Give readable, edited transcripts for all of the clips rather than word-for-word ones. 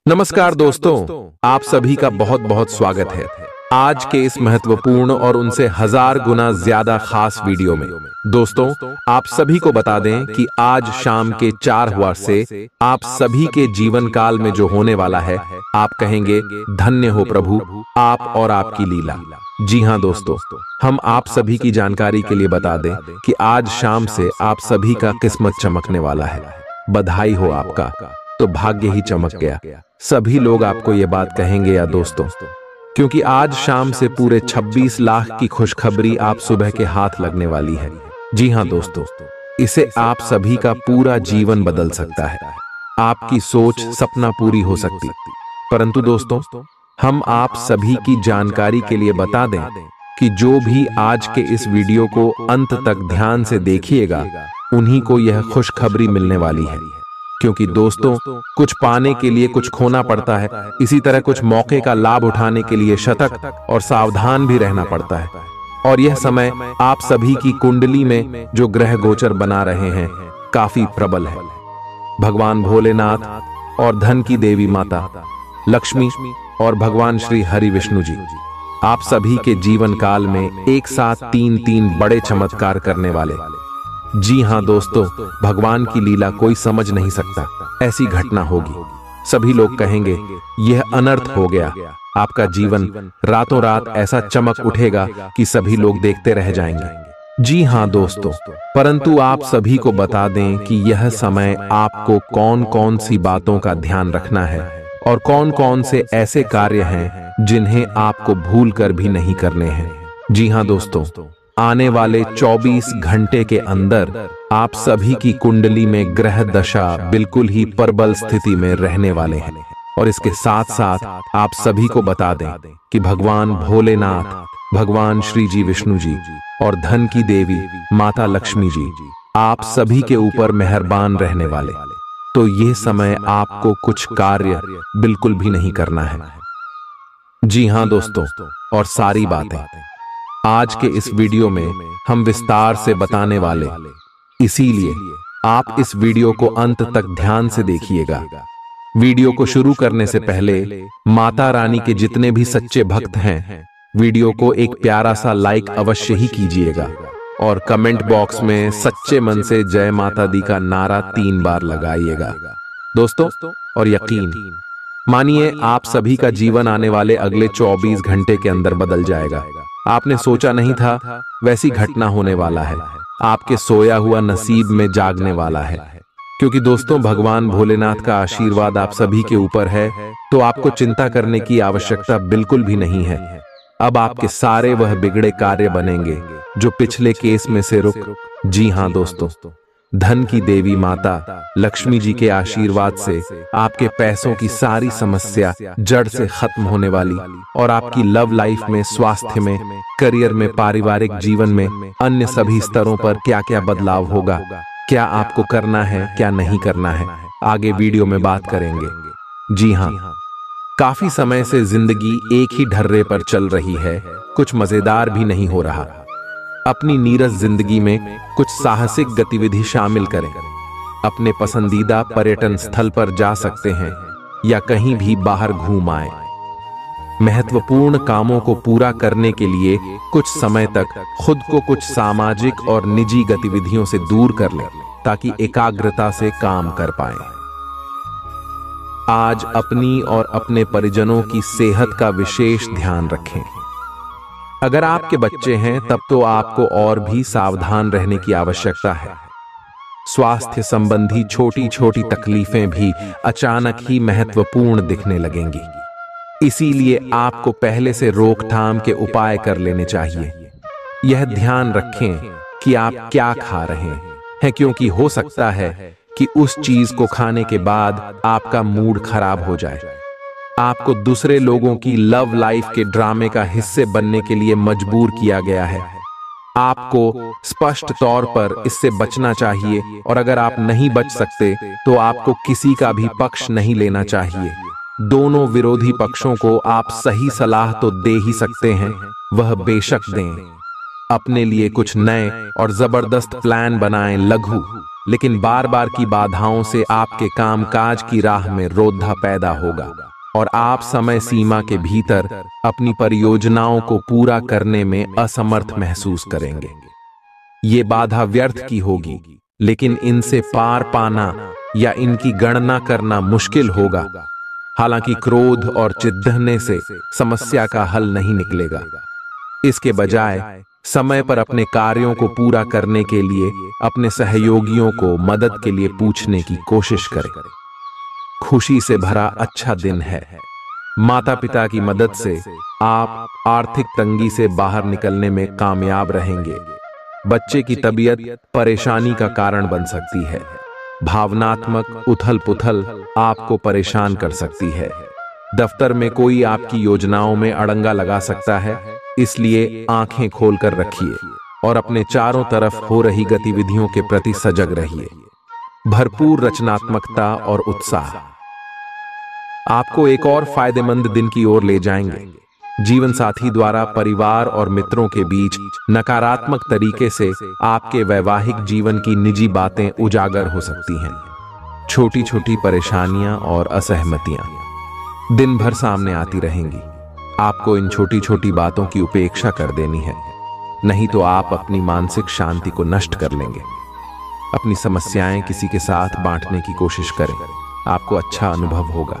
नमस्कार दोस्तों, आप सभी का बहुत बहुत स्वागत है आज के इस महत्वपूर्ण और उनसे 1000 गुना ज्यादा खास वीडियो में। दोस्तों, आप सभी को बता दें कि आज शाम के 4 हुआ से आप सभी के जीवन काल में जो होने वाला है, आप कहेंगे धन्य हो प्रभु, आप और आपकी लीला। जी हाँ दोस्तों, हम आप सभी की जानकारी के लिए बता दें कि आज शाम से आप सभी का किस्मत चमकने वाला है। बधाई हो आपका, तो भाग्य ही चमक गया। सभी लोग आपको ये बात कहेंगे या दोस्तों, क्योंकि आज शाम से पूरे 26 लाख की खुशखबरी आप सुबह के हाथ लगने वाली है। जी हाँ दोस्तों, इसे आप सभी का पूरा जीवन बदल सकता है। आपकी सोच सपना पूरी हो सकती। परंतु दोस्तों, हम आप सभी की जानकारी के लिए बता दें कि जो भी आज के इस वीडियो को अंत तक ध्यान से देखिएगा, उन्हीं को यह खुशखबरी मिलने वाली है। क्योंकि दोस्तों, कुछ पाने के लिए कुछ खोना पड़ता है, इसी तरह कुछ मौके का लाभ उठाने के लिए सतर्क और सावधान भी रहना पड़ता है। और यह समय आप सभी की कुंडली में जो ग्रह गोचर बना रहे हैं, काफी प्रबल है। भगवान भोलेनाथ और धन की देवी माता लक्ष्मी और भगवान श्री हरि विष्णु जी आप सभी के जीवन काल में एक साथ तीन बड़े चमत्कार करने वाले। जी हाँ दोस्तों, भगवान की लीला कोई समझ नहीं सकता, ऐसी घटना होगी। सभी लोग कहेंगे यह अनर्थ हो गया। आपका जीवन रातों रात ऐसा चमक उठेगा कि सभी लोग देखते रह जाएंगे। जी हाँ दोस्तों, परंतु आप सभी को बता दें कि यह समय आपको कौन कौन सी बातों का ध्यान रखना है और कौन कौन से ऐसे कार्य हैं जिन्हें आपको भूल कर भी नहीं करने हैं। जी हाँ दोस्तों, आने वाले 24 घंटे के अंदर आप सभी की कुंडली में ग्रह दशा बिल्कुल ही प्रबल स्थिति में रहने वाले हैं। और इसके साथ साथ आप सभी को बता दें कि भगवान भोलेनाथ, भगवान श्री जी विष्णु जी और धन की देवी माता लक्ष्मी जी आप सभी के ऊपर मेहरबान रहने वाले। तो ये समय आपको कुछ कार्य बिल्कुल भी नहीं करना है। जी हाँ दोस्तों, और सारी बातें आज के इस वीडियो में हम विस्तार से बताने वाले, इसीलिए आप इस वीडियो को अंत तक ध्यान से देखिएगा। वीडियो को शुरू करने से पहले माता रानी के जितने भी सच्चे भक्त हैं, वीडियो को एक प्यारा सा लाइक अवश्य ही कीजिएगा और कमेंट बॉक्स में सच्चे मन से जय माता दी का नारा 3 बार लगाइएगा दोस्तों। और यकीन मानिए, आप सभी का जीवन आने वाले अगले 24 घंटे के अंदर बदल जाएगा। आपने सोचा नहीं था वैसी घटना होने वाला है। आपके सोया हुआ नसीब में जागने वाला है। क्योंकि दोस्तों, भगवान भोलेनाथ का आशीर्वाद आप सभी के ऊपर है, तो आपको चिंता करने की आवश्यकता बिल्कुल भी नहीं है। अब आपके सारे वह बिगड़े कार्य बनेंगे जो पिछले केस में से रुक। जी हाँ दोस्तों, धन की देवी माता लक्ष्मी जी के आशीर्वाद से आपके पैसों की सारी समस्या जड़ से खत्म होने वाली और आपकी लव लाइफ में, स्वास्थ्य में, करियर में, पारिवारिक जीवन में, अन्य सभी स्तरों पर क्या क्या बदलाव होगा, क्या आपको करना है, क्या नहीं करना है, आगे वीडियो में बात करेंगे। जी हाँ, काफी समय से जिंदगी एक ही ढर्रे पर चल रही है, कुछ मजेदार भी नहीं हो रहा। अपनी नीरस जिंदगी में कुछ साहसिक गतिविधि शामिल करें। अपने पसंदीदा पर्यटन स्थल पर जा सकते हैं या कहीं भी बाहर घूम आए। महत्वपूर्ण कामों को पूरा करने के लिए कुछ समय तक खुद को कुछ सामाजिक और निजी गतिविधियों से दूर कर लें, ताकि एकाग्रता से काम कर पाएं। आज अपनी और अपने परिजनों की सेहत का विशेष ध्यान रखें। अगर आपके बच्चे हैं तब तो आपको और भी सावधान रहने की आवश्यकता है। स्वास्थ्य संबंधी छोटी छोटी तकलीफें भी अचानक ही महत्वपूर्ण दिखने लगेंगी। इसीलिए आपको पहले से रोकथाम के उपाय कर लेने चाहिए। यह ध्यान रखें कि आप क्या खा रहे हैं, क्योंकि हो सकता है कि उस चीज को खाने के बाद आपका मूड खराब हो जाए। आपको दूसरे लोगों की लव लाइफ के ड्रामे का हिस्से बनने के लिए मजबूर किया गया है। आपको स्पष्ट तौर पर इससे बचना चाहिए, और अगर आप नहीं बच सकते तो आपको किसी का भी पक्ष नहीं लेना चाहिए। दोनों विरोधी पक्षों को आप सही सलाह तो दे ही सकते हैं, वह बेशक दें। अपने लिए कुछ नए और जबरदस्त प्लान बनाएं, लघु लेकिन बार बार की बाधाओं से आपके कामकाज की राह में रोधा पैदा होगा और आप समय सीमा के भीतर अपनी परियोजनाओं को पूरा करने में असमर्थ महसूस करेंगे। ये बाधा व्यर्थ की होगी, लेकिन इनसे पार पाना या इनकी गणना करना मुश्किल होगा। हालांकि क्रोध और चिढ़ने से समस्या का हल नहीं निकलेगा। इसके बजाय समय पर अपने कार्यों को पूरा करने के लिए अपने सहयोगियों को मदद के लिए पूछने की कोशिश करें। खुशी से भरा अच्छा दिन है। माता पिता की मदद से आप आर्थिक तंगी से बाहर निकलने में कामयाब रहेंगे। बच्चे की तबीयत परेशानी का कारण बन सकती है। भावनात्मक उथल पुथल आपको परेशान कर सकती है। दफ्तर में कोई आपकी योजनाओं में अड़ंगा लगा सकता है, इसलिए आंखें खोलकर रखिए और अपने चारों तरफ हो रही गतिविधियों के प्रति सजग रहिए। भरपूर रचनात्मकता और उत्साह आपको एक और फायदेमंद दिन की ओर ले जाएंगे। जीवन साथी द्वारा परिवार और मित्रों के बीच नकारात्मक तरीके से आपके वैवाहिक जीवन की निजी बातें उजागर हो सकती हैं। छोटी छोटी परेशानियां और असहमतियां दिन भर सामने आती रहेंगी। आपको इन छोटी छोटी बातों की उपेक्षा कर देनी है, नहीं तो आप अपनी मानसिक शांति को नष्ट कर लेंगे। अपनी समस्याएं किसी के साथ बांटने की कोशिश करें, आपको अच्छा अनुभव होगा।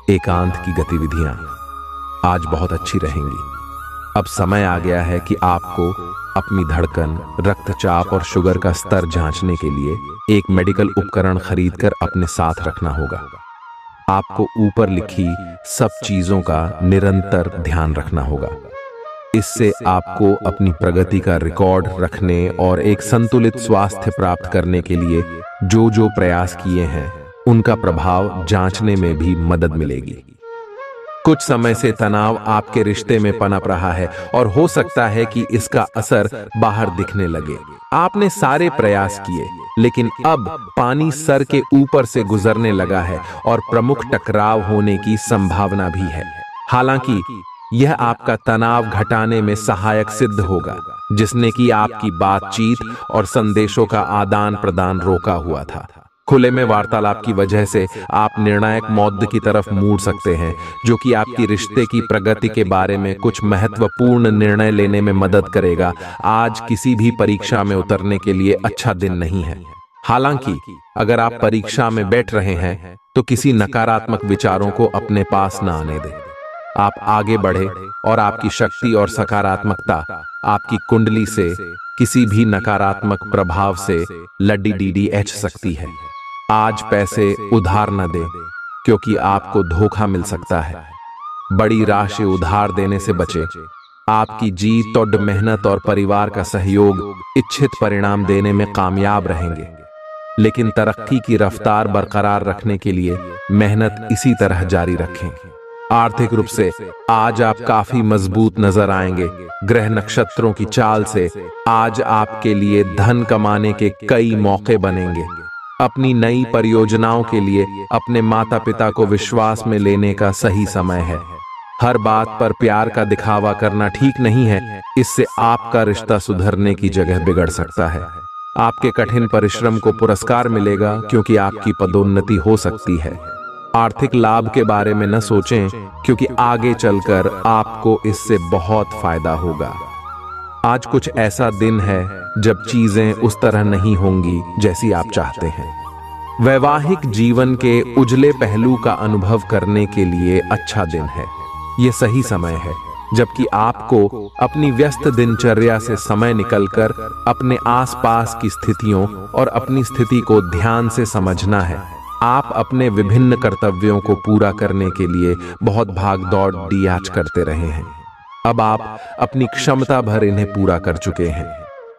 एकांत की गतिविधियां आज बहुत अच्छी रहेंगी। अब समय आ गया है कि आपको अपनी धड़कन, रक्तचाप और शुगर का स्तर जांचने के लिए एक मेडिकल उपकरण खरीदकर अपने साथ रखना होगा। आपको ऊपर लिखी सब चीजों का निरंतर ध्यान रखना होगा। इससे आपको अपनी प्रगति का रिकॉर्ड रखने और एक संतुलित स्वास्थ्य प्राप्त करने के लिए जो प्रयास किए हैं उनका प्रभाव जांचने में भी मदद मिलेगी। कुछ समय से तनाव आपके रिश्ते में पनप रहा है और हो सकता है कि इसका असर बाहर दिखने लगे। आपने सारे प्रयास किए, लेकिन अब पानी सर के ऊपर से गुजरने लगा है और प्रमुख टकराव होने की संभावना भी है। हालांकि यह आपका तनाव घटाने में सहायक सिद्ध होगा, जिसने कि आपकी बातचीत और संदेशों का आदान प्रदान रोका हुआ था। खुले में वार्तालाप की वजह से आप निर्णायक मौद्द की तरफ मुड़ सकते हैं, जो कि आपकी रिश्ते की प्रगति के बारे में कुछ महत्वपूर्ण निर्णय लेने में मदद करेगा। आज किसी भी परीक्षा में उतरने के लिए अच्छा दिन नहीं है। हालांकि अगर आप परीक्षा में बैठ रहे हैं तो किसी नकारात्मक विचारों को अपने पास न आने दें। आप आगे बढ़े और आपकी शक्ति और सकारात्मकता आपकी कुंडली से किसी भी नकारात्मक प्रभाव से लड़ी सकती है। आज पैसे उधार न दें, क्योंकि आपको धोखा मिल सकता है। बड़ी राशि उधार देने से बचें। आपकी जीत और मेहनत और परिवार का सहयोग इच्छित परिणाम देने में कामयाब रहेंगे, लेकिन तरक्की की रफ्तार बरकरार रखने के लिए मेहनत इसी तरह जारी रखें। आर्थिक रूप से आज आप काफी मजबूत नजर आएंगे। ग्रह नक्षत्रों की चाल से आज आपके लिए धन कमाने के कई मौके बनेंगे। अपनी नई परियोजनाओं के लिए अपने माता पिता को विश्वास में लेने का सही समय है। हर बात पर प्यार का दिखावा करना ठीक नहीं है, इससे आपका रिश्ता सुधरने की जगह बिगड़ सकता है। आपके कठिन परिश्रम को पुरस्कार मिलेगा, क्योंकि आपकी पदोन्नति हो सकती है। आर्थिक लाभ के बारे में न सोचें, क्योंकि आगे चलकर आपको इससे बहुत फायदा होगा। आज कुछ ऐसा दिन है जब चीजें उस तरह नहीं होंगी जैसी आप चाहते हैं। वैवाहिक जीवन के उजले पहलू का अनुभव करने के लिए अच्छा दिन है। यह सही समय है जबकि आपको अपनी व्यस्त दिनचर्या से समय निकलकर अपने आसपास की स्थितियों और अपनी स्थिति को ध्यान से समझना है। आप अपने विभिन्न कर्तव्यों को पूरा करने के लिए बहुत भाग-दौड़ आज करते रहे हैं। अब आप अपनी क्षमता भर इन्हें पूरा कर चुके हैं।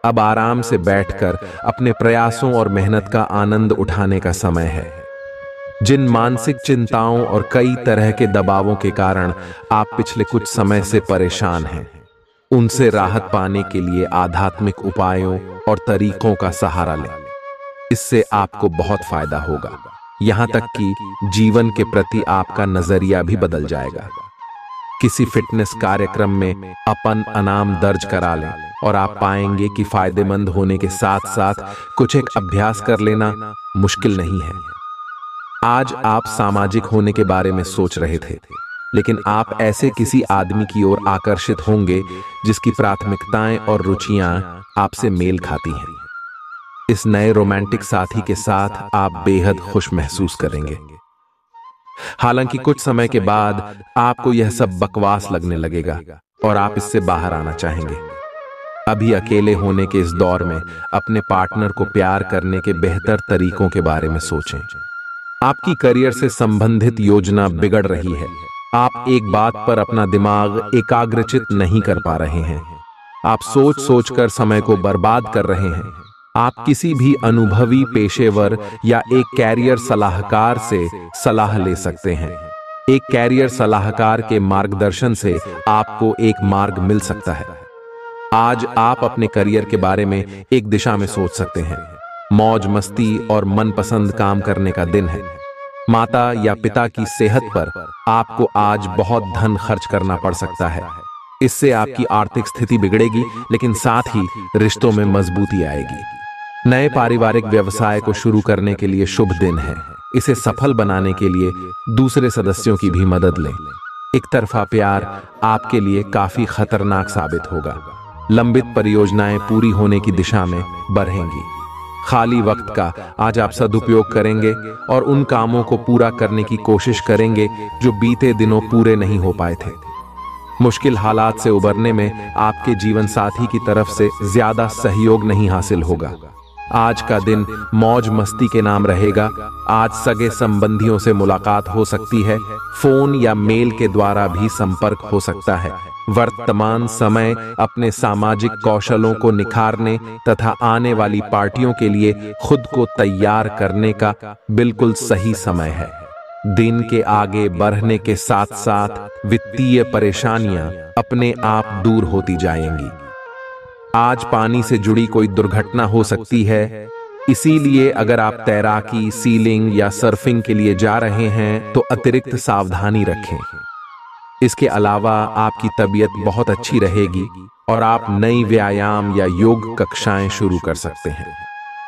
अब आराम से बैठकर अपने प्रयासों और मेहनत का आनंद उठाने का समय है। जिन मानसिक चिंताओं और कई तरह के दबावों के कारण आप पिछले कुछ समय से परेशान हैं, उनसे राहत पाने के लिए आध्यात्मिक उपायों और तरीकों का सहारा लें। इससे आपको बहुत फायदा होगा। यहां तक कि जीवन के प्रति आपका नजरिया भी बदल जाएगा। किसी फिटनेस कार्यक्रम में अपन इनाम दर्ज करा लें और आप पाएंगे कि फायदेमंद होने के साथ साथ कुछ एक अभ्यास कर लेना मुश्किल नहीं है। आज आप सामाजिक होने के बारे में सोच रहे थे, लेकिन आप ऐसे किसी आदमी की ओर आकर्षित होंगे जिसकी प्राथमिकताएं और रुचियां आपसे मेल खाती हैं। इस नए रोमांटिक साथी के साथ आप बेहद खुश महसूस करेंगे। हालांकि कुछ समय के बाद आपको यह सब बकवास लगने लगेगा और आप इससे बाहर आना चाहेंगे। अभी अकेले होने के इस दौर में अपने पार्टनर को प्यार करने के बेहतर तरीकों के बारे में सोचें। आपकी करियर से संबंधित योजना बिगड़ रही है। आप एक बात पर अपना दिमाग एकाग्रचित नहीं कर पा रहे हैं। आप सोच सोचकर समय को बर्बाद कर रहे हैं। आप किसी भी अनुभवी पेशेवर या एक कैरियर सलाहकार से सलाह ले सकते हैं। एक कैरियर सलाहकार के मार्गदर्शन से आपको एक मार्ग मिल सकता है। आज आप अपने करियर के बारे में एक दिशा में सोच सकते हैं। मौज मस्ती और मनपसंद काम करने का दिन है। माता या पिता की सेहत पर आपको आज बहुत धन खर्च करना पड़ सकता है। इससे आपकी आर्थिक स्थिति बिगड़ेगी, लेकिन साथ ही रिश्तों में मजबूती आएगी। नए पारिवारिक व्यवसाय को शुरू करने के लिए शुभ दिन है। इसे सफल बनाने के लिए दूसरे सदस्यों की भी मदद लें। एक तरफा प्यार आपके लिए काफी खतरनाक साबित होगा। लंबित परियोजनाएं पूरी होने की दिशा में बढ़ेंगी। खाली वक्त का आज आप सदुपयोग करेंगे और उन कामों को पूरा करने की कोशिश करेंगे जो बीते दिनों पूरे नहीं हो पाए थे। मुश्किल हालात से उबरने में आपके जीवन साथी की तरफ से ज्यादा सहयोग नहीं हासिल होगा। आज का दिन मौज मस्ती के नाम रहेगा। आज सगे संबंधियों से मुलाकात हो सकती है। फोन या मेल के द्वारा भी संपर्क हो सकता है। वर्तमान समय अपने सामाजिक कौशलों को निखारने तथा आने वाली पार्टियों के लिए खुद को तैयार करने का बिल्कुल सही समय है। दिन के आगे बढ़ने के साथ साथ वित्तीय परेशानियां अपने आप दूर होती जाएंगी। आज पानी से जुड़ी कोई दुर्घटना हो सकती है, इसीलिए अगर आप तैराकी, सीलिंग या सर्फिंग के लिए जा रहे हैं तो अतिरिक्त सावधानी रखें। इसके अलावा आपकी तबीयत बहुत अच्छी रहेगी और आप नई व्यायाम या योग कक्षाएं शुरू कर सकते हैं।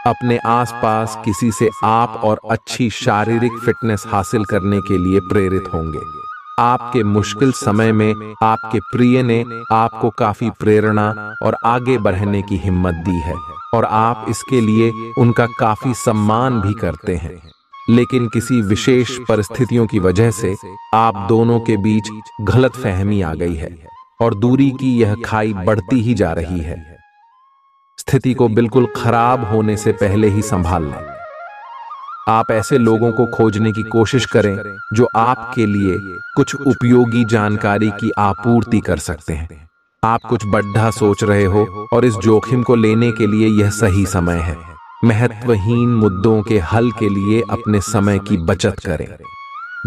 अपने आसपास किसी से आप और अच्छी शारीरिक फिटनेस हासिल करने के लिए प्रेरित होंगे। आपके मुश्किल समय में आपके प्रिय ने आपको काफी प्रेरणा और आगे बढ़ने की हिम्मत दी है और आप इसके लिए उनका काफी सम्मान भी करते हैं। लेकिन किसी विशेष परिस्थितियों की वजह से आप दोनों के बीच गलतफहमी आ गई है और दूरी की यह खाई बढ़ती ही जा रही है। स्थिति को बिल्कुल खराब होने से पहले ही संभाल लें। आप ऐसे लोगों को खोजने की कोशिश करें जो आपके लिए कुछ उपयोगी जानकारी की आपूर्ति कर सकते हैं। आप कुछ बड़ा सोच रहे हो और इस जोखिम को लेने के लिए यह सही समय है। महत्वहीन मुद्दों के हल के लिए अपने समय की बचत करें।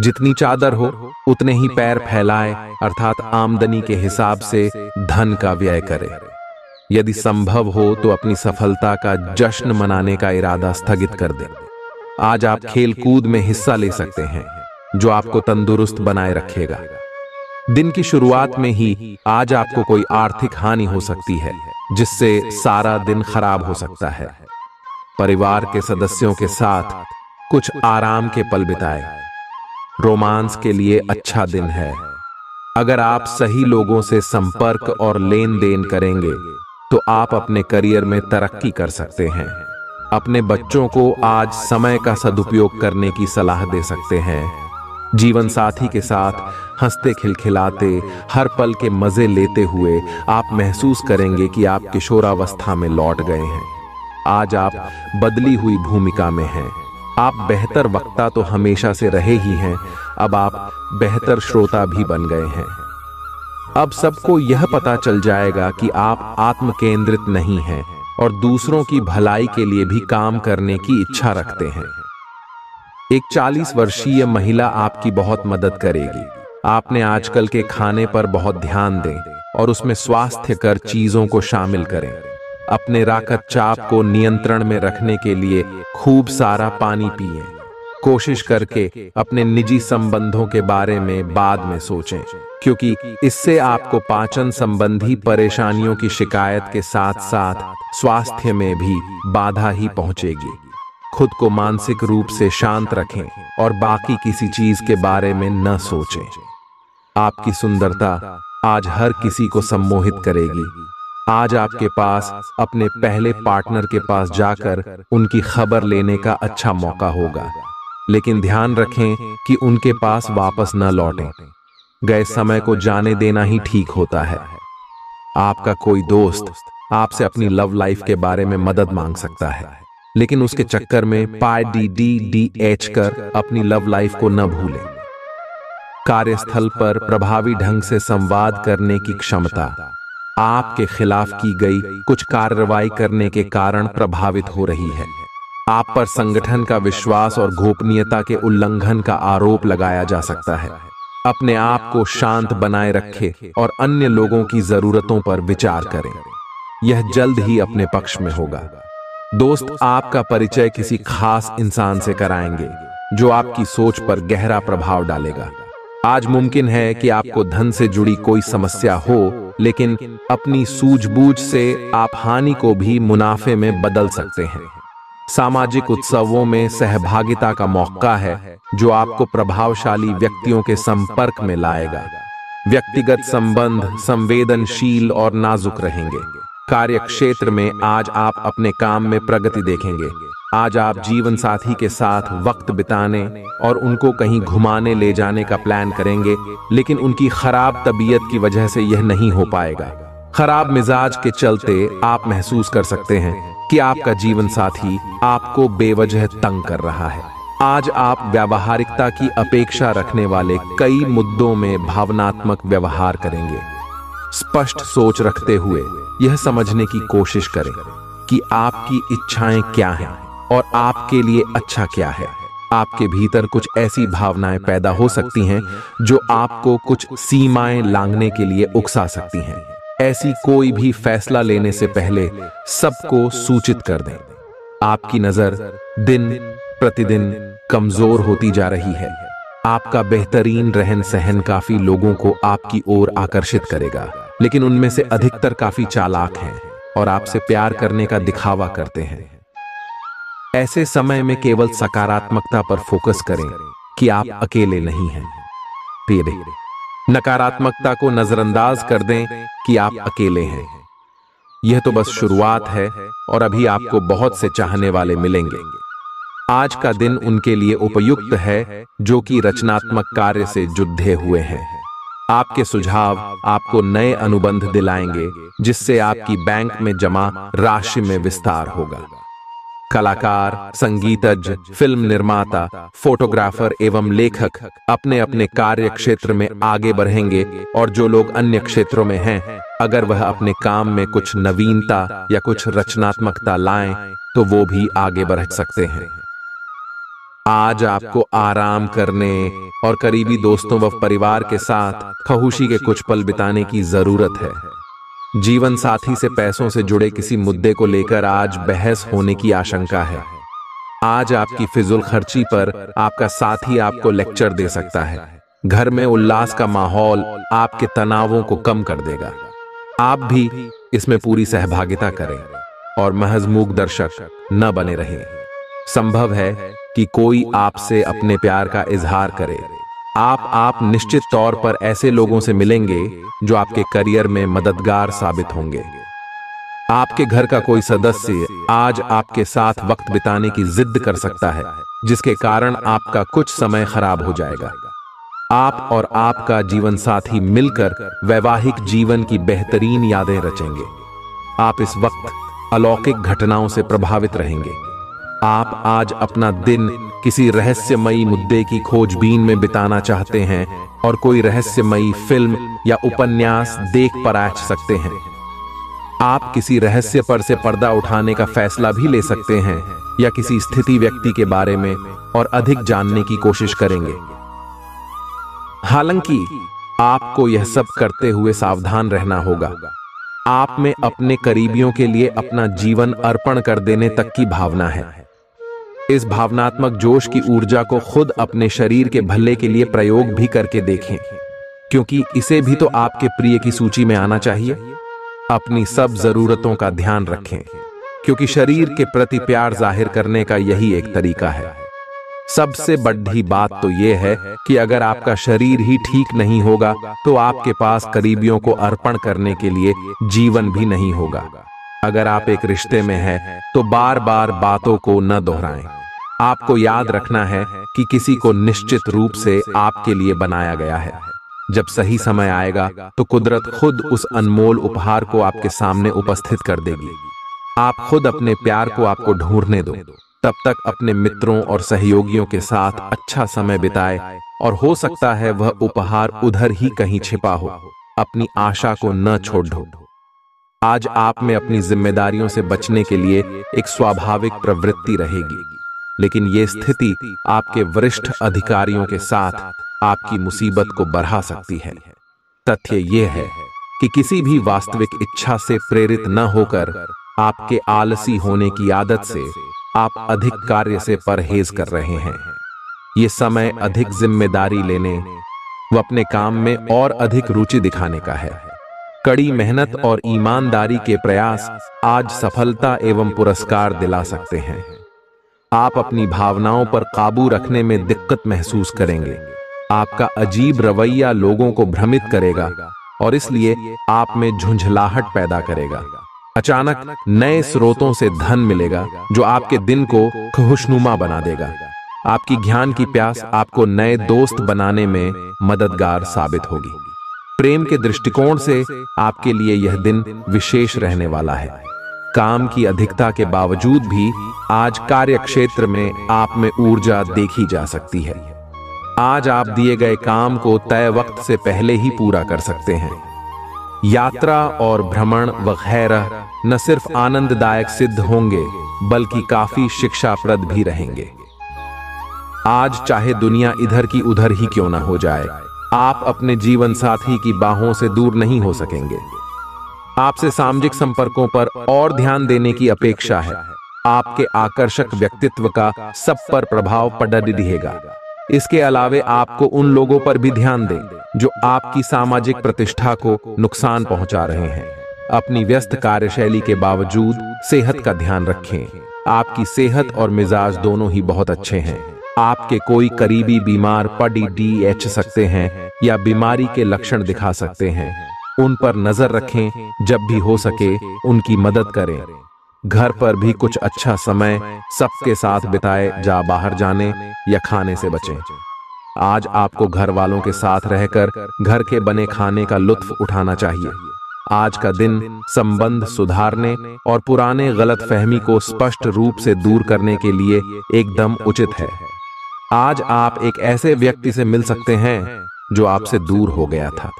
जितनी चादर हो उतने ही पैर फैलाएं, अर्थात आमदनी के हिसाब से धन का व्यय करें। यदि संभव हो तो अपनी सफलता का जश्न मनाने का इरादा स्थगित कर दें। आज आप खेल कूद में हिस्सा ले सकते हैं जो आपको तंदुरुस्त बनाए रखेगा। दिन की शुरुआत में ही आज आपको कोई आर्थिक हानि हो सकती है जिससे सारा दिन खराब हो सकता है। परिवार के सदस्यों के साथ कुछ आराम के पल बिताएं। रोमांस के लिए अच्छा दिन है। अगर आप सही लोगों से संपर्क और लेन देन करेंगे तो आप अपने करियर में तरक्की कर सकते हैं। अपने बच्चों को आज समय का सदुपयोग करने की सलाह दे सकते हैं। जीवन साथी के साथ हंसते खिलखिलाते हर पल के मजे लेते हुए आप महसूस करेंगे कि आप किशोरावस्था में लौट गए हैं। आज आप बदली हुई भूमिका में हैं। आप बेहतर वक्ता तो हमेशा से रहे ही हैं, अब आप बेहतर श्रोता भी बन गए हैं। अब सबको यह पता चल जाएगा कि आप आत्म केंद्रित नहीं हैं और दूसरों की भलाई के लिए भी काम करने की इच्छा रखते हैं। एक 40 वर्षीय महिला आपकी बहुत मदद करेगी। आपने आजकल के खाने पर बहुत ध्यान दें और उसमें स्वास्थ्यकर चीजों को शामिल करें। अपने रक्तचाप को नियंत्रण में रखने के लिए खूब सारा पानी पिएं। कोशिश करके अपने निजी संबंधों के बारे में बाद में सोचें, क्योंकि इससे आपको पाचन संबंधी परेशानियों की शिकायत के साथ साथ स्वास्थ्य में भी बाधा ही पहुंचेगी। खुद को मानसिक रूप से शांत रखें और बाकी किसी चीज के बारे में न सोचें। आपकी सुंदरता आज हर किसी को सम्मोहित करेगी। आज आपके पास अपने पहले पार्टनर के पास जाकर उनकी खबर लेने का अच्छा मौका होगा, लेकिन ध्यान रखें कि उनके पास वापस न लौटें। गए समय को जाने देना ही ठीक होता है। आपका कोई दोस्त आपसे अपनी लव लाइफ के बारे में मदद मांग सकता है, लेकिन उसके चक्कर में PDDDH कर अपनी लव लाइफ को न भूलें। कार्यस्थल पर प्रभावी ढंग से संवाद करने की क्षमता आपके खिलाफ की गई कुछ कार्रवाई करने के कारण प्रभावित हो रही है। आप पर संगठन का विश्वास और गोपनीयता के उल्लंघन का आरोप लगाया जा सकता है। अपने आप को शांत बनाए रखें और अन्य लोगों की जरूरतों पर विचार करें। यह जल्द ही अपने पक्ष में होगा। दोस्त आपका परिचय किसी खास इंसान से कराएंगे जो आपकी सोच पर गहरा प्रभाव डालेगा। आज मुमकिन है कि आपको धन से जुड़ी कोई समस्या हो, लेकिन अपनी सूझबूझ से आप हानि को भी मुनाफे में बदल सकते हैं। सामाजिक उत्सवों में सहभागिता का मौका है जो आपको प्रभावशाली व्यक्तियों के संपर्क में लाएगा। व्यक्तिगत संबंध संवेदनशील और नाजुक रहेंगे। कार्य क्षेत्र में आज आप अपने काम में प्रगति देखेंगे। आज आप जीवन साथी के साथ वक्त बिताने और उनको कहीं घुमाने ले जाने का प्लान करेंगे, लेकिन उनकी खराब तबीयत की वजह से यह नहीं हो पाएगा। खराब मिजाज के चलते आप महसूस कर सकते हैं कि आपका जीवन साथी आपको बेवजह तंग कर रहा है। आज आप व्यावहारिकता की अपेक्षा रखने वाले कई मुद्दों में भावनात्मक व्यवहार करेंगे। स्पष्ट सोच रखते हुए यह समझने की कोशिश करें कि आपकी इच्छाएं क्या हैं और आपके लिए अच्छा क्या है। आपके भीतर कुछ ऐसी भावनाएं पैदा हो सकती हैं जो आपको कुछ सीमाएं लांघने के लिए उकसा सकती हैं। ऐसी कोई भी फैसला लेने से पहले सबको सूचित कर दें। आपकी नजर दिन प्रतिदिन कमजोर होती जा रही है। आपका बेहतरीन रहन सहन काफी लोगों को आपकी ओर आकर्षित करेगा, लेकिन उनमें से अधिकतर काफी चालाक हैं और आपसे प्यार करने का दिखावा करते हैं। ऐसे समय में केवल सकारात्मकता पर फोकस करें कि आप अकेले नहीं हैं। फिर नकारात्मकता को नजरअंदाज कर दें कि आप अकेले हैं। यह तो बस शुरुआत है और अभी आपको बहुत से चाहने वाले मिलेंगे। आज का दिन उनके लिए उपयुक्त है जो कि रचनात्मक कार्य से जुड़े हुए हैं। आपके सुझाव आपको नए अनुबंध दिलाएंगे, जिससे आपकी बैंक में जमा राशि में विस्तार होगा। कलाकार, संगीतज्ञ, फिल्म निर्माता, फोटोग्राफर एवं लेखक अपने अपने कार्य क्षेत्र में आगे बढ़ेंगे, और जो लोग अन्य क्षेत्रों में हैं, अगर वह अपने काम में कुछ नवीनता या कुछ रचनात्मकता लाएं, तो वो भी आगे बढ़ सकते हैं। आज आपको आराम करने और करीबी दोस्तों व परिवार के साथ खुशी के कुछ पल बिताने की जरूरत है। जीवन साथी से पैसों से जुड़े किसी मुद्दे को लेकर आज बहस होने की आशंका है। आज आपकी फिजूल खर्ची पर आपका साथी आपको लेक्चर दे सकता है। घर में उल्लास का माहौल आपके तनावों को कम कर देगा। आप भी इसमें पूरी सहभागिता करें और महज मूक दर्शक न बने रहें। संभव है कि कोई आपसे अपने प्यार का इजहार करे। आप निश्चित तौर पर ऐसे लोगों से मिलेंगे जो आपके करियर में मददगार साबित होंगे। आपके घर का कोई सदस्य आज आपके साथ वक्त बिताने की जिद कर सकता है, जिसके कारण आपका कुछ समय खराब हो जाएगा। आप और आपका जीवन साथी मिलकर वैवाहिक जीवन की बेहतरीन यादें रचेंगे। आप इस वक्त अलौकिक घटनाओं से प्रभावित रहेंगे। आप आज अपना दिन किसी रहस्यमयी मुद्दे की खोजबीन में बिताना चाहते हैं और कोई रहस्यमयी फिल्म या उपन्यास देख पराच सकते हैं। आप किसी रहस्य पर से पर्दा उठाने का फैसला भी ले सकते हैं या किसी स्थिति व्यक्ति के बारे में और अधिक जानने की कोशिश करेंगे। हालांकि आपको यह सब करते हुए सावधान रहना होगा। आप में अपने करीबियों के लिए अपना जीवन अर्पण कर देने तक की भावना है। इस भावनात्मक जोश की ऊर्जा को खुद अपने शरीर के भले के लिए प्रयोग भी करके देखें, क्योंकि इसे भी तो आपके प्रिय की सूची में आना चाहिए। अपनी सब जरूरतों का ध्यान रखें, क्योंकि शरीर के प्रति प्यार जाहिर करने का यही एक तरीका है। सबसे बड़ी बात तो यह है कि अगर आपका शरीर ही ठीक नहीं होगा तो आपके पास करीबियों को अर्पण करने के लिए जीवन भी नहीं होगा। अगर आप एक रिश्ते में हैं तो बार बार बातों को न दोहराएं। आपको याद रखना है कि किसी को निश्चित रूप से आपके लिए बनाया गया है। जब सही समय आएगा तो कुदरत खुद उस अनमोल उपहार को आपके सामने उपस्थित कर देगी। आप खुद अपने प्यार को आपको ढूंढने दो। तब तक अपने मित्रों और सहयोगियों के साथ अच्छा समय बिताए, और हो सकता है वह उपहार उधर ही कहीं छिपा हो। अपनी आशा को न छोड़ दो। आज आप में अपनी जिम्मेदारियों से बचने के लिए एक स्वाभाविक प्रवृत्ति रहेगी, लेकिन यह स्थिति आपके वरिष्ठ अधिकारियों के साथ आपकी मुसीबत को बढ़ा सकती है। तथ्य यह है कि किसी भी वास्तविक इच्छा से प्रेरित न होकर आपके आलसी होने की आदत से आप अधिक कार्य से परहेज कर रहे हैं। ये समय अधिक जिम्मेदारी लेने व अपने काम में और अधिक रुचि दिखाने का है। कड़ी मेहनत और ईमानदारी के प्रयास आज सफलता एवं पुरस्कार दिला सकते हैं। आप अपनी भावनाओं पर काबू रखने में दिक्कत महसूस करेंगे। आपका अजीब रवैया लोगों को भ्रमित करेगा और इसलिए आप में झुंझलाहट पैदा करेगा। अचानक नए स्रोतों से धन मिलेगा जो आपके दिन को खुशनुमा बना देगा। आपकी ज्ञान की प्यास आपको नए दोस्त बनाने में मददगार साबित होगी। प्रेम के दृष्टिकोण से आपके लिए यह दिन विशेष रहने वाला है। काम की अधिकता के बावजूद भी आज कार्यक्षेत्र में आप में ऊर्जा देखी जा सकती है। आज आप दिए गए काम को तय वक्त से पहले ही पूरा कर सकते हैं। यात्रा और भ्रमण वगैरह न सिर्फ आनंददायक सिद्ध होंगे बल्कि काफी शिक्षाप्रद भी रहेंगे। आज चाहे दुनिया इधर की उधर ही क्यों ना हो जाए, आप अपने जीवन साथी की बाहों से दूर नहीं हो सकेंगे। आपसे सामाजिक संपर्कों पर और ध्यान देने की अपेक्षा है। आपके आकर्षक व्यक्तित्व का सब पर प्रभाव पड़ रहेगा। इसके अलावे आपको उन लोगों पर भी ध्यान दें जो आपकी सामाजिक प्रतिष्ठा को नुकसान पहुंचा रहे हैं। अपनी व्यस्त कार्यशैली के बावजूद सेहत का ध्यान रखें। आपकी सेहत और मिजाज दोनों ही बहुत अच्छे हैं। आपके कोई करीबी बीमार पड़ सकते हैं या बीमारी के लक्षण दिखा सकते हैं। उन पर नजर रखें। जब भी हो सके उनकी मदद करें। घर पर भी कुछ अच्छा समय सबके साथ बिताए। जा बाहर जाने या खाने से बचें। आज आपको घर वालों के साथ रहकर घर के बने खाने का लुत्फ उठाना चाहिए। आज का दिन संबंध सुधारने और पुराने गलतफहमी को स्पष्ट रूप से दूर करने के लिए एकदम उचित है। आज आप एक ऐसे व्यक्ति से मिल सकते हैं जो आपसे दूर हो गया था।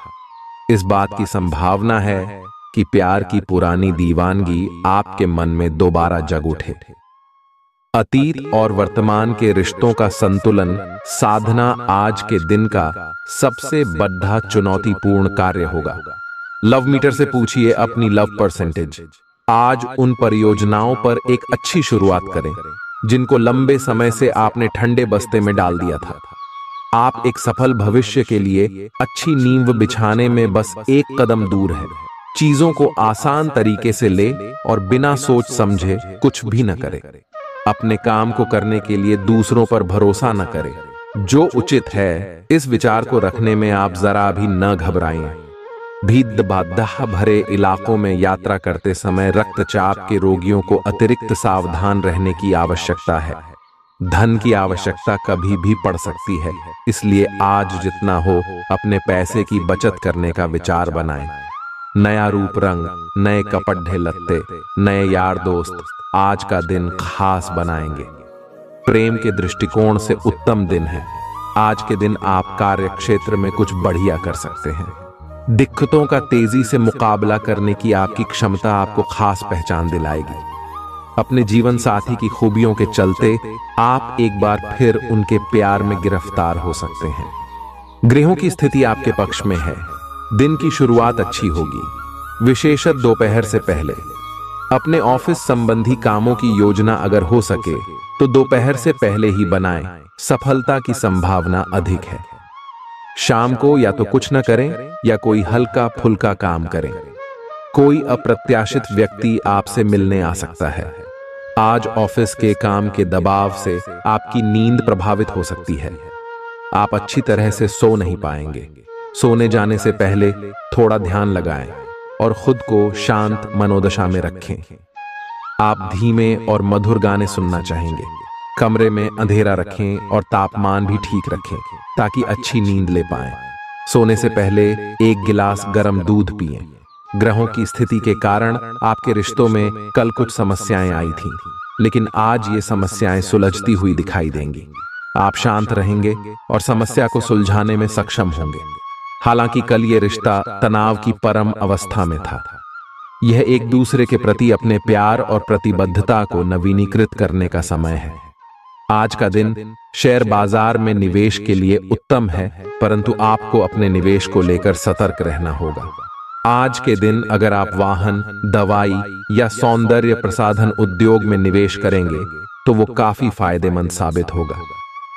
इस बात की संभावना है कि प्यार की पुरानी दीवानगी आपके मन में दोबारा जग उठे। अतीत और वर्तमान के रिश्तों का संतुलन साधना आज के दिन का सबसे बड़ा चुनौतीपूर्ण कार्य होगा। लव मीटर से पूछिए अपनी लव परसेंटेज। आज उन परियोजनाओं पर एक अच्छी शुरुआत करें जिनको लंबे समय से आपने ठंडे बस्ते में डाल दिया था। आप एक सफल भविष्य के लिए अच्छी नींव बिछाने में बस एक कदम दूर है। चीजों को आसान तरीके से ले और बिना सोच समझे कुछ भी न करें। अपने काम को करने के लिए दूसरों पर भरोसा न करें। जो उचित है इस विचार को रखने में आप जरा भी न घबराएं। भीड़ भाड़ भरे इलाकों में यात्रा करते समय रक्तचाप के रोगियों को अतिरिक्त सावधान रहने की आवश्यकता है। धन की आवश्यकता कभी भी पड़ सकती है, इसलिए आज जितना हो अपने पैसे की बचत करने का विचार बनाएं। नया रूप रंग, नए कपड़े लत्ते, नए यार दोस्त आज का दिन खास बनाएंगे। प्रेम के दृष्टिकोण से उत्तम दिन है। आज के दिन आप कार्य क्षेत्र में कुछ बढ़िया कर सकते हैं। दिक्कतों का तेजी से मुकाबला करने की आपकी क्षमता आपको खास पहचान दिलाएगी। अपने जीवन साथी की खूबियों के चलते आप एक बार फिर उनके प्यार में गिरफ्तार हो सकते हैं। ग्रहों की स्थिति आपके पक्ष में है। दिन की शुरुआत अच्छी होगी, विशेषत दोपहर से पहले। अपने ऑफिस संबंधी कामों की योजना अगर हो सके तो दोपहर से पहले ही बनाएं, सफलता की संभावना अधिक है। शाम को या तो कुछ न करें या कोई हल्का फुल्का काम करें। कोई अप्रत्याशित व्यक्ति आपसे मिलने आ सकता है। आज ऑफिस के काम के दबाव से आपकी नींद प्रभावित हो सकती है। आप अच्छी तरह से सो नहीं पाएंगे। सोने जाने से पहले थोड़ा ध्यान लगाएं और खुद को शांत मनोदशा में रखें। आप धीमे और मधुर गाने सुनना चाहेंगे। कमरे में अंधेरा रखें और तापमान भी ठीक रखें ताकि अच्छी नींद ले पाएं। सोने से पहले 1 गिलास गर्म दूध पिएं। ग्रहों की स्थिति के कारण आपके रिश्तों में कल कुछ समस्याएं आई थीं, लेकिन आज ये समस्याएं सुलझती हुई दिखाई देंगी। आप शांत रहेंगे और समस्या को सुलझाने में सक्षम होंगे। हालांकि कल ये रिश्ता तनाव की परम अवस्था में था। यह एक दूसरे के प्रति अपने प्यार और प्रतिबद्धता को नवीनीकृत करने का समय है। आज का दिन शेयर बाजार में निवेश के लिए उत्तम है, परंतु आपको अपने निवेश को लेकर सतर्क रहना होगा। आज के दिन अगर आप वाहन, दवाई या सौंदर्य प्रसाधन उद्योग में निवेश करेंगे तो वो काफी फायदेमंद साबित होगा।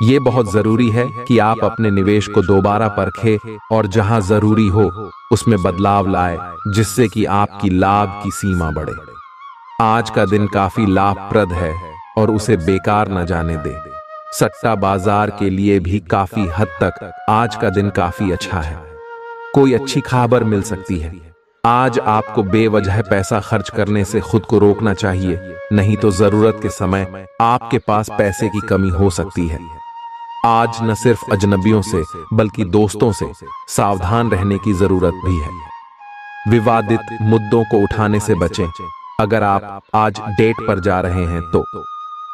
ये बहुत जरूरी है कि आप अपने निवेश को दोबारा परखें और जहां जरूरी हो उसमें बदलाव लाए, जिससे कि आपकी लाभ की सीमा बढ़े। आज का दिन काफी लाभप्रद है और उसे बेकार न जाने दें। सट्टा बाजार के लिए भी काफी हद तक आज का दिन काफी अच्छा है। कोई अच्छी खबर मिल सकती है। आज आपको बेवजह पैसा खर्च करने से खुद को रोकना चाहिए, नहीं तो जरूरत के समय आपके पास पैसे की कमी हो सकती है। आज न सिर्फ अजनबियों से बल्कि दोस्तों से सावधान रहने की जरूरत भी है। विवादित मुद्दों को उठाने से बचें। अगर आप आज डेट पर जा रहे हैं तो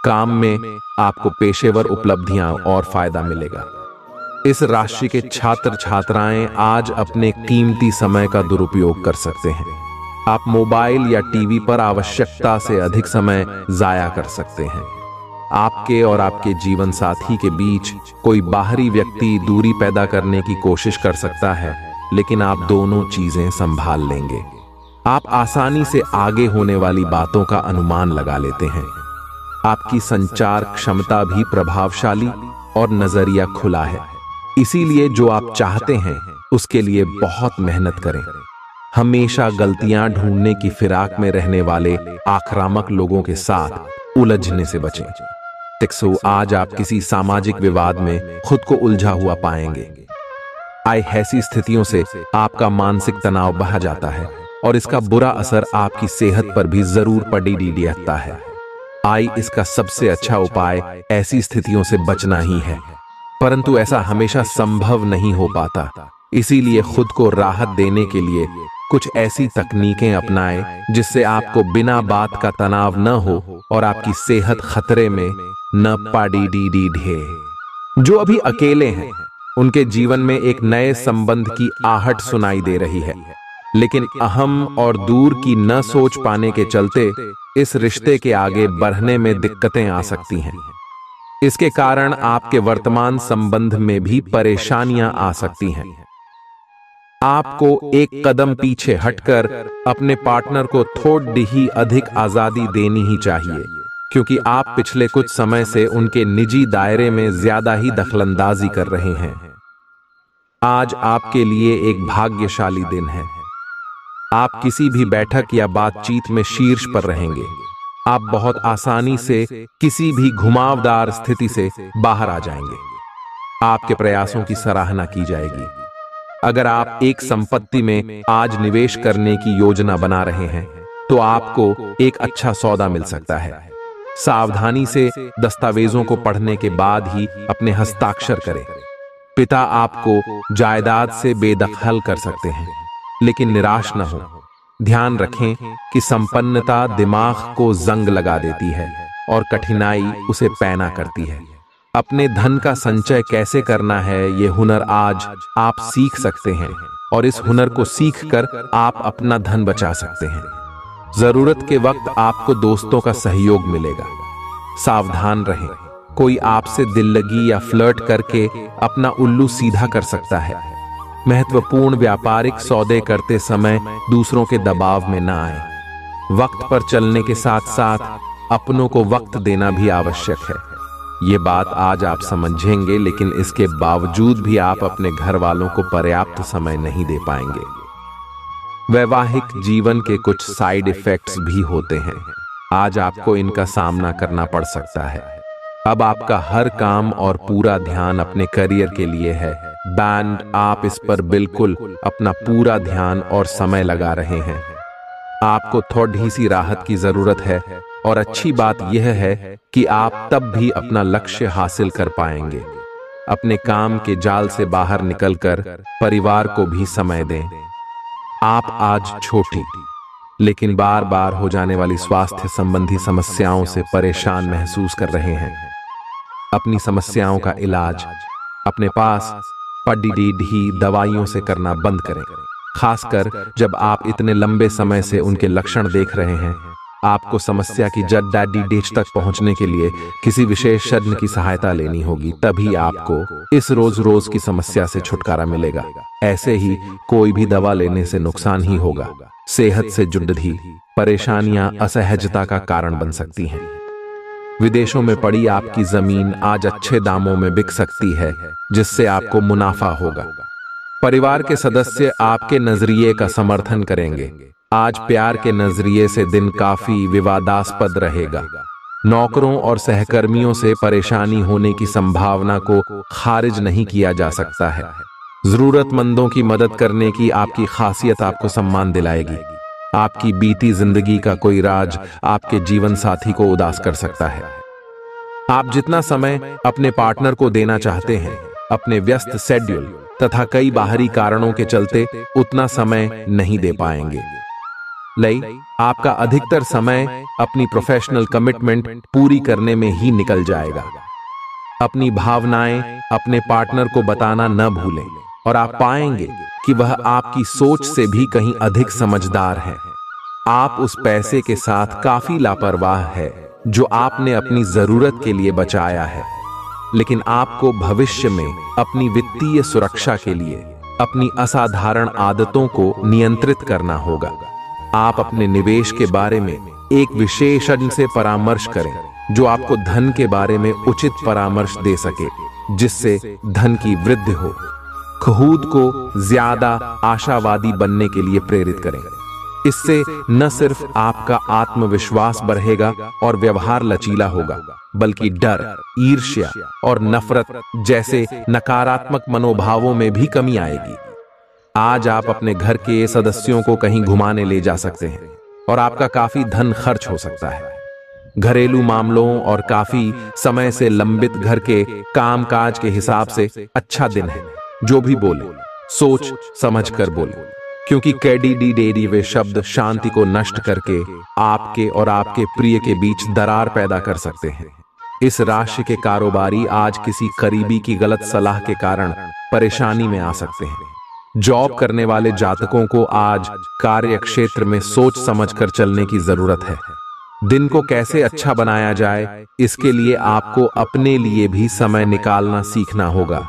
काम में आपको पेशेवर उपलब्धियां और फायदा मिलेगा। इस राशि के छात्र छात्राएं आज अपने कीमती समय का दुरुपयोग कर सकते हैं। आप मोबाइल या टीवी पर आवश्यकता से अधिक समय जाया कर सकते हैं। आपके और आपके जीवन साथी के बीच कोई बाहरी व्यक्ति दूरी पैदा करने की कोशिश कर सकता है, लेकिन आप दोनों चीजें संभाल लेंगे। आप आसानी से आगे होने वाली बातों का अनुमान लगा लेते हैं। आपकी संचार क्षमता भी प्रभावशाली और नजरिया खुला है। इसीलिए जो आप चाहते हैं उसके लिए बहुत मेहनत करें। हमेशा गलतियां ढूंढने की फिराक में रहने वाले आक्रामक लोगों के साथ उलझने से बचें। टिक्सो, आज आप किसी सामाजिक विवाद में खुद को उलझा हुआ पाएंगे। ऐसी स्थितियों से आपका मानसिक तनाव बढ़ जाता है और इसका बुरा असर आपकी सेहत पर भी जरूर पड़ता है। इसका सबसे अच्छा उपाय ऐसी स्थितियों से बचना ही है, परंतु ऐसा हमेशा संभव नहीं हो पाता। इसीलिए खुद को राहत देने के लिए कुछ ऐसी तकनीकें अपनाएं जिससे आपको बिना बात का तनाव न हो और आपकी सेहत खतरे में न पड़े। जो अभी अकेले हैं उनके जीवन में एक नए संबंध की आहट सुनाई दे रही है, लेकिन अहम और दूर की न सोच पाने के चलते इस रिश्ते के आगे बढ़ने में दिक्कतें आ सकती हैं। इसके कारण आपके वर्तमान संबंध में भी परेशानियां आ सकती हैं। आपको एक कदम पीछे हटकर अपने पार्टनर को थोड़ी ही अधिक आजादी देनी ही चाहिए, क्योंकि आप पिछले कुछ समय से उनके निजी दायरे में ज्यादा ही दखलंदाजी कर रहे हैं। आज आपके लिए एक भाग्यशाली दिन है। आप किसी भी बैठक या बातचीत में शीर्ष पर रहेंगे। आप बहुत आसानी से किसी भी घुमावदार स्थिति से बाहर आ जाएंगे। आपके प्रयासों की सराहना की जाएगी। अगर आप एक संपत्ति में आज निवेश करने की योजना बना रहे हैं तो आपको एक अच्छा सौदा मिल सकता है। सावधानी से दस्तावेजों को पढ़ने के बाद ही अपने हस्ताक्षर करें। पिता आपको जायदाद से बेदखल कर सकते हैं, लेकिन निराश न हो। ध्यान रखें कि संपन्नता दिमाग को जंग लगा देती है और कठिनाई उसे पैना करती है। अपने धन का संचय कैसे करना है ये हुनर आज आप सीख सकते हैं और इस हुनर को सीखकर आप अपना धन बचा सकते हैं। जरूरत के वक्त आपको दोस्तों का सहयोग मिलेगा। सावधान रहें, कोई आपसे दिल लगी या फ्लर्ट करके अपना उल्लू सीधा कर सकता है। महत्वपूर्ण व्यापारिक सौदे करते समय दूसरों के दबाव में न आए। वक्त पर चलने के साथ साथ अपनों को वक्त देना भी आवश्यक है। ये बात आज आप समझेंगे, लेकिन इसके बावजूद भी आप अपने घर वालों को पर्याप्त समय नहीं दे पाएंगे। वैवाहिक जीवन के कुछ साइड इफेक्ट्स भी होते हैं। आज आपको इनका सामना करना पड़ सकता है। अब आपका हर काम और पूरा ध्यान अपने करियर के लिए है। बैंड, आप इस पर बिल्कुल अपना पूरा ध्यान और समय लगा रहे हैं। आपको थोड़ी सी राहत की जरूरत है, और अच्छी बात यह है कि आप तब भी अपना लक्ष्य हासिल कर पाएंगे। अपने काम के जाल से बाहर निकलकर परिवार को भी समय दें। आप आज छोटी लेकिन बार बार हो जाने वाली स्वास्थ्य संबंधी समस्याओं से परेशान महसूस कर रहे हैं। अपनी समस्याओं का इलाज अपने पास पड़ी दवाइयों से करना बंद करें, खासकर जब आप इतने लंबे समय से उनके लक्षण देख रहे हैं। आपको समस्या की जड़ डेच तक पहुंचने के लिए किसी विशेषज्ञ की सहायता लेनी होगी, तभी आपको इस रोज रोज की समस्या से छुटकारा मिलेगा। ऐसे ही कोई भी दवा लेने से नुकसान ही होगा। सेहत से जुड़ी परेशानियां असहजता का कारण बन सकती हैं। विदेशों में पड़ी आपकी जमीन आज अच्छे दामों में बिक सकती है, जिससे आपको मुनाफा होगा। परिवार के सदस्य आपके नजरिए का समर्थन करेंगे। आज प्यार के नजरिए से दिन काफी विवादास्पद रहेगा। नौकरों और सहकर्मियों से परेशानी होने की संभावना को खारिज नहीं किया जा सकता है। जरूरतमंदों की मदद करने की आपकी खासियत आपको सम्मान दिलाएगी। आपकी बीती जिंदगी का कोई राज आपके जीवन साथी को उदास कर सकता है। आप जितना समय अपने पार्टनर को देना चाहते हैं, अपने व्यस्त शेड्यूल तथा कई बाहरी कारणों के चलते उतना समय नहीं दे पाएंगे। आपका अधिकतर समय अपनी प्रोफेशनल कमिटमेंट पूरी करने में ही निकल जाएगा। अपनी भावनाएं अपने पार्टनर को बताना न भूलें, और आप पाएंगे कि वह आपकी सोच से भी कहीं अधिक समझदार है। आप उस पैसे के साथ काफी लापरवाह है जो आपने अपनी जरूरत के लिए बचाया है, लेकिन आपको भविष्य में अपनी वित्तीय सुरक्षा के लिए अपनी असाधारण आदतों को नियंत्रित करना होगा। आप अपने निवेश के बारे में एक विशेषज्ञ से परामर्श करें, जो आपको धन के बारे में उचित परामर्श दे सके, जिससे धन की वृद्धि हो। खुद को ज्यादा आशावादी बनने के लिए प्रेरित करें। इससे न सिर्फ आपका आत्मविश्वास बढ़ेगा और व्यवहार लचीला होगा, बल्कि डर, ईर्ष्या और नफरत जैसे नकारात्मक मनोभावों में भी कमी आएगी। आज आप अपने घर के सदस्यों को कहीं घुमाने ले जा सकते हैं, और आपका काफी धन खर्च हो सकता है। घरेलू मामलों और काफी समय से लंबित घर के कामकाज के हिसाब से अच्छा दिन है। जो भी बोले सोच समझ कर बोले, क्योंकि कैडी वे शब्द शांति को नष्ट करके आपके और आपके प्रिय के बीच दरार पैदा कर सकते हैं। इस राशि के कारोबारी आज किसी करीबी की गलत सलाह के कारण परेशानी में आ सकते हैं। जॉब करने वाले जातकों को आज कार्य क्षेत्र में सोच समझकर चलने की जरूरत है। दिन को कैसे अच्छा बनाया जाए, इसके लिए आपको अपने लिए भी समय निकालना सीखना होगा।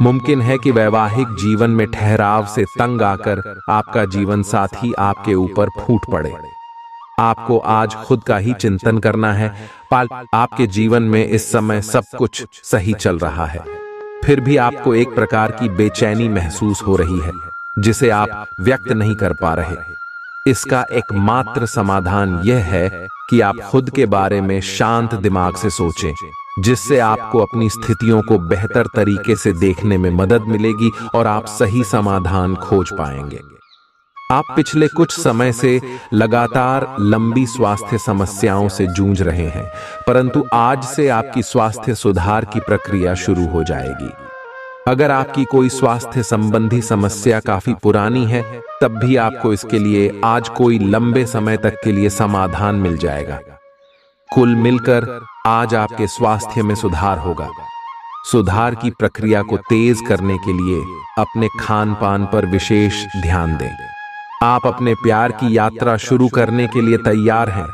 मुमकिन है कि वैवाहिक जीवन में ठहराव से तंग आकर आपका जीवन साथी आपके ऊपर फूट पड़े। आपको आज खुद का ही चिंतन करना है। आपके जीवन में इस समय सब कुछ सही चल रहा है, फिर भी आपको एक प्रकार की बेचैनी महसूस हो रही है, जिसे आप व्यक्त नहीं कर पा रहे। इसका एकमात्र समाधान यह है कि आप खुद के बारे में शांत दिमाग से सोचें, जिससे आपको अपनी स्थितियों को बेहतर तरीके से देखने में मदद मिलेगी और आप सही समाधान खोज पाएंगे। आप पिछले कुछ समय से लगातार लंबी स्वास्थ्य समस्याओं से जूझ रहे हैं, परंतु आज से आपकी स्वास्थ्य सुधार की प्रक्रिया शुरू हो जाएगी। अगर आपकी कोई स्वास्थ्य संबंधी समस्या काफी पुरानी है, तब भी आपको इसके लिए आज कोई लंबे समय तक के लिए समाधान मिल जाएगा। कुल मिलकर आज आपके स्वास्थ्य में सुधार होगा। सुधार की प्रक्रिया को तेज करने के लिए अपने खान पान पर विशेष ध्यान दें। आप अपने प्यार की यात्रा शुरू करने के लिए तैयार हैं।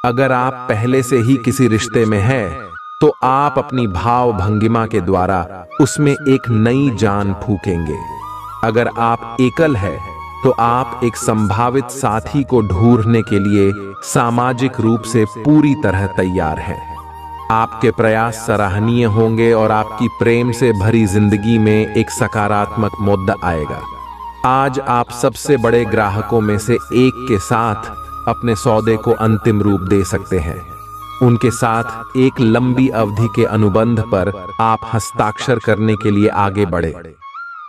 अगर आप पहले से ही किसी रिश्ते में हैं, तो आप अपनी भाव भंगिमा के द्वारा उसमें एक नई जान फूकेंगे। अगर आप एकल हैं, तो आप एक संभावित साथी को ढूंढने के लिए सामाजिक रूप से पूरी तरह तैयार हैं। आपके प्रयास सराहनीय होंगे और आपकी प्रेम से भरी जिंदगी में एक सकारात्मक मुद्दा आएगा। आज आप सबसे बड़े ग्राहकों में से एक के साथ अपने सौदे को अंतिम रूप दे सकते हैं। उनके साथ एक लंबी अवधि के अनुबंध पर आप हस्ताक्षर करने के लिए आगे बढ़े।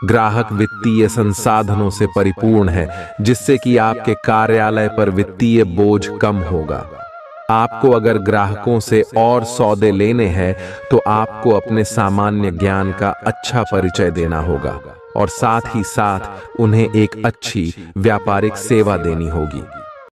ग्राहक वित्तीय संसाधनों से परिपूर्ण है, जिससे कि आपके कार्यालय पर वित्तीय बोझ कम होगा। आपको अगर ग्राहकों से और सौदे लेने हैं तो आपको अपने सामान्य ज्ञान का अच्छा परिचय देना होगा और साथ ही साथ उन्हें एक अच्छी व्यापारिक सेवा देनी होगी।